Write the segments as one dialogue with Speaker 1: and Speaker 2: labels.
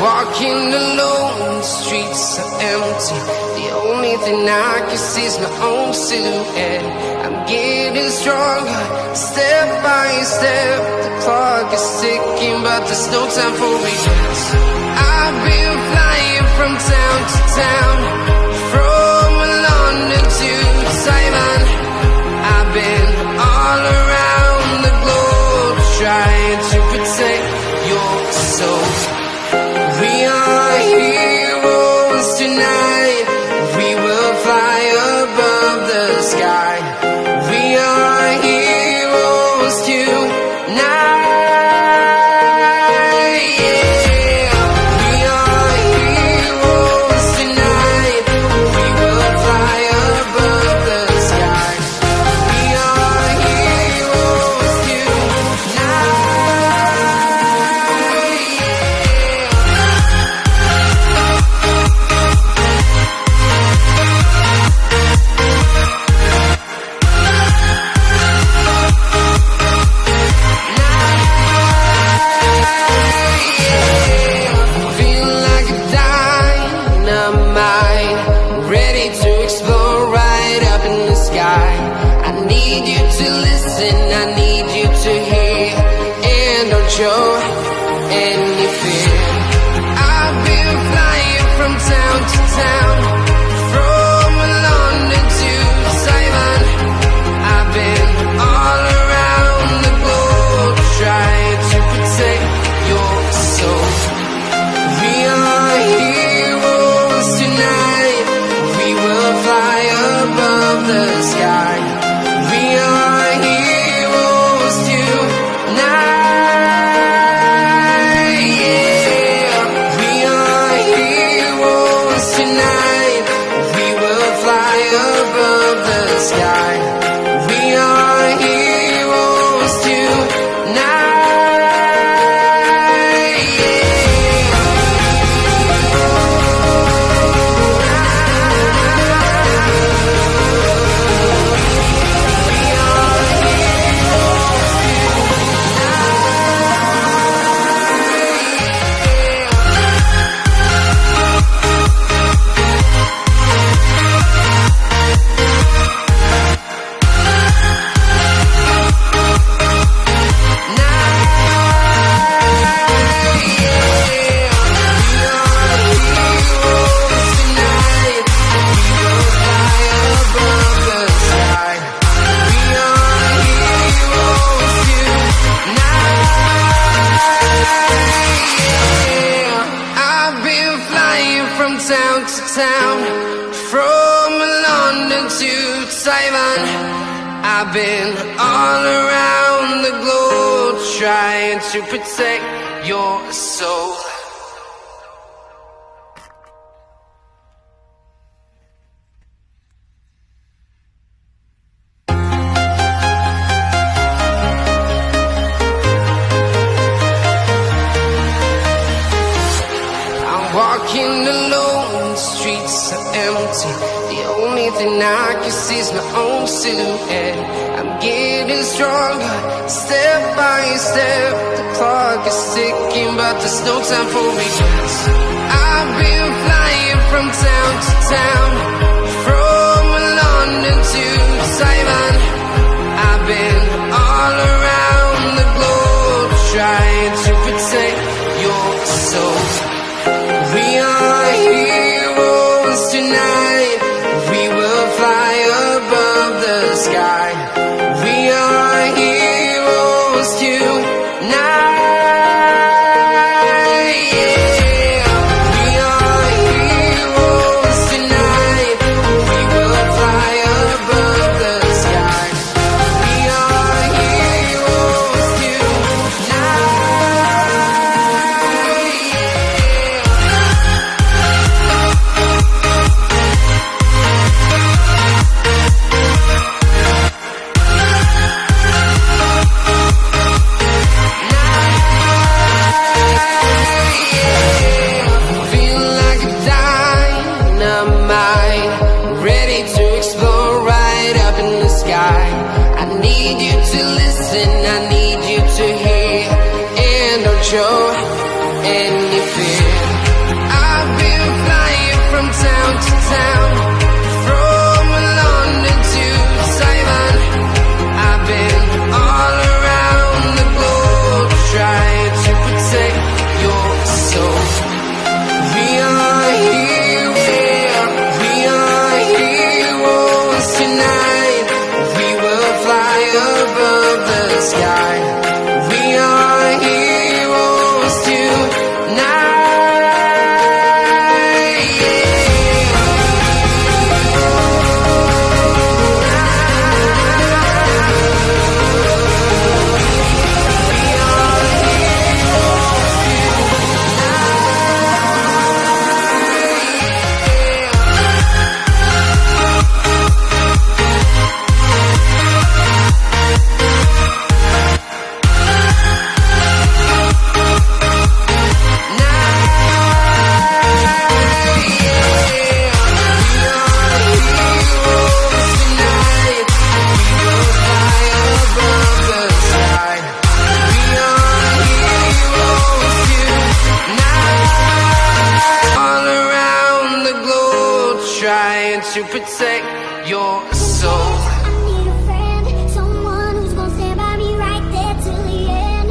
Speaker 1: Walking alone, the streets are empty. The only thing I can see is my own silhouette. I'm getting stronger, step by step. The clock is ticking, but there's no time for regrets. I've been flying from town to town, from London to Taiwan. I've been all around the globe, trying to protect your soul. We are heroes tonight. We will fly above the sky. We are heroes tonight. Yeah. We are heroes tonight. We will fly above the sky. We are heroes tonight. Feeling like a dynamite, ready to explode right up in the sky. I need you to listen, I need you to hear, and don't show any fear. I've been flying from town to town, from London to Taiwan. I've been all around the globe, trying to protect your soul. We are heroes tonight. We will fly above the sky. We are heroes tonight. Yeah. We are heroes tonight. We will fly above the sky. We are heroes tonight. I've been flying from town to town, from London to Taiwan. I've been all around the globe, trying to protect your soul. Walking alone, the streets are empty. The only thing I can see is my own silhouette. I'm getting stronger, step by step. The clock is ticking, but there's no time for regrets. I've been flying from town to town, from London to Taiwan. I've been all around the globe, trying to protect your soul. We are heroes tonight. We will fly above the sky. We are heroes tonight. Yeah. We are heroes tonight. to protect your soul.
Speaker 2: I need a friend, someone who's gonna stand by me right there till the end.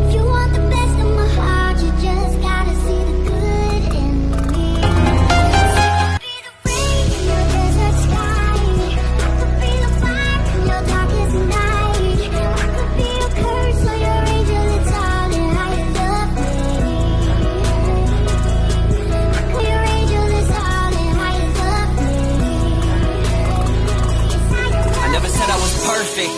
Speaker 2: If you want the best of my heart, you just gotta see the good in me. I could be the rain in your desert sky. I could be the fire in your darkest night. I could be your curse or your angel, it's all in how you love me. I could be your angel, it's all in how you love me.
Speaker 3: I never said I was perfect.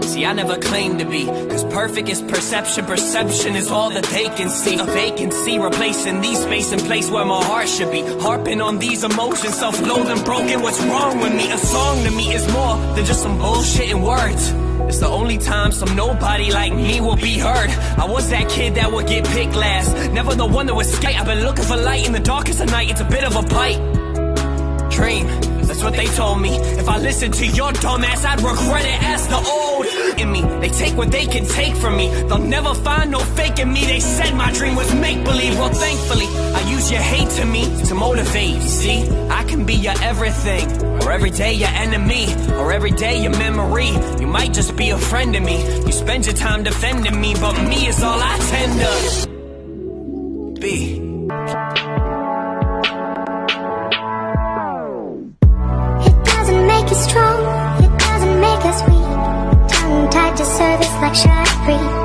Speaker 3: See, I never claimed to be, cause perfect is perception. Perception is all that they can see. A vacancy replacing these space and place where my heart should be. Harping on these emotions, self-loathing, broken. What's wrong with me? A song to me is more than just some bullshit in words. It's the only time some nobody like me will be heard. I was that kid that would get picked last, never the one that would skate. I've been looking for light in the darkest of night. It's a bit of a bite. Dream, that's what they told me. If I listened to your dumb ass, I'd regret it as the old in me. They take what they can take from me. They'll never find no fake in me. They said my dream was make-believe. Well, thankfully, I use your hate to me to motivate. You see, I can be your everything, or every day your enemy, or every day your memory. You might just be a friend to me. You spend your time defending me, but me is all I tend to be.
Speaker 2: Strong, it doesn't make us weak. Tongue tied to service like Shari.